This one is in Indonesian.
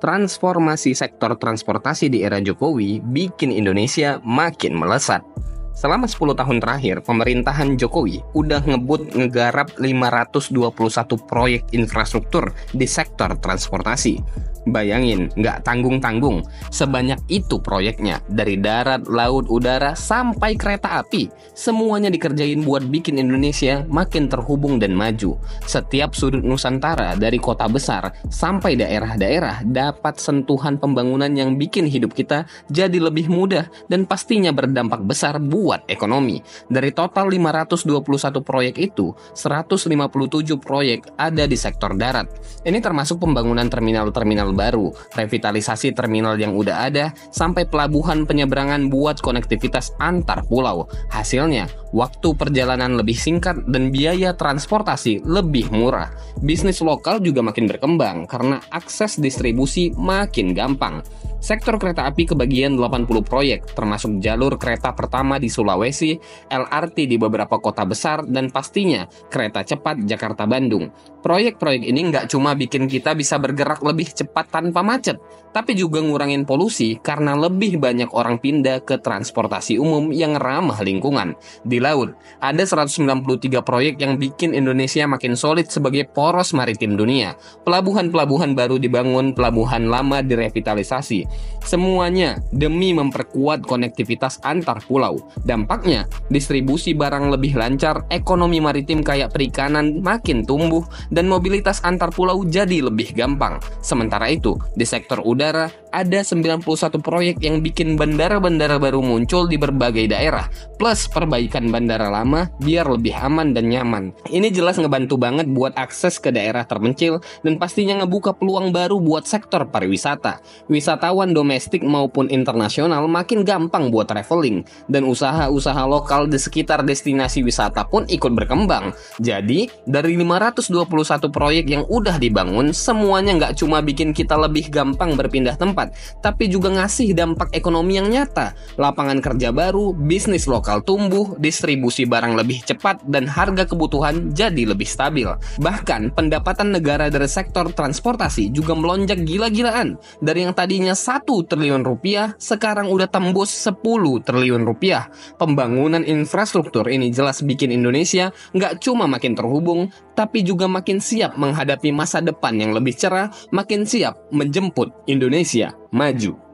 Transformasi sektor transportasi di era Jokowi bikin Indonesia makin melesat. Selama 10 tahun terakhir, pemerintahan Jokowi udah ngegarap 521 proyek infrastruktur di sektor transportasi. Bayangin, nggak tanggung-tanggung, sebanyak itu proyeknya, dari darat, laut, udara, sampai kereta api. Semuanya dikerjain buat bikin Indonesia makin terhubung dan maju. Setiap sudut Nusantara, dari kota besar sampai daerah-daerah, dapat sentuhan pembangunan yang bikin hidup kita jadi lebih mudah dan pastinya berdampak besar buat ekonomi. Dari total 521 proyek itu, 157 proyek ada di sektor darat. Ini termasuk pembangunan terminal-terminal baru, revitalisasi terminal yang udah ada, sampai pelabuhan penyeberangan buat konektivitas antar pulau. Hasilnya, waktu perjalanan lebih singkat dan biaya transportasi lebih murah. Bisnis lokal juga makin berkembang karena akses distribusi makin gampang. Sektor kereta api kebagian 80 proyek, termasuk jalur kereta pertama di Sulawesi, LRT di beberapa kota besar, dan pastinya kereta cepat Jakarta-Bandung. Proyek-proyek ini nggak cuma bikin kita bisa bergerak lebih cepat tanpa macet, tapi juga ngurangin polusi karena lebih banyak orang pindah ke transportasi umum yang ramah lingkungan. Di laut, ada 193 proyek yang bikin Indonesia makin solid sebagai poros maritim dunia. Pelabuhan-pelabuhan baru dibangun, pelabuhan lama direvitalisasi. Semuanya demi memperkuat konektivitas antar pulau. Dampaknya, distribusi barang lebih lancar, ekonomi maritim kayak perikanan makin tumbuh, dan mobilitas antar pulau jadi lebih gampang. Sementara itu, di sektor udara, ada 91 proyek yang bikin bandara-bandara baru muncul di berbagai daerah, plus perbaikan bandara lama biar lebih aman dan nyaman. Ini jelas ngebantu banget buat akses ke daerah terpencil dan pastinya ngebuka peluang baru buat sektor pariwisata. Wisatawan domestik maupun internasional makin gampang buat traveling, dan usaha-usaha lokal di sekitar destinasi wisata pun ikut berkembang. Jadi, dari 521 proyek yang udah dibangun, semuanya nggak cuma bikin kita lebih gampang berpindah tempat, tapi juga ngasih dampak ekonomi yang nyata. Lapangan kerja baru, bisnis lokal tumbuh, distribusi barang lebih cepat, dan harga kebutuhan jadi lebih stabil. Bahkan, pendapatan negara dari sektor transportasi juga melonjak gila-gilaan. Dari yang tadinya 1 triliun rupiah, sekarang udah tembus 10 triliun rupiah. Pembangunan infrastruktur ini jelas bikin Indonesia nggak cuma makin terhubung, tapi juga makin siap menghadapi masa depan yang lebih cerah, makin siap menjemput Indonesia maju.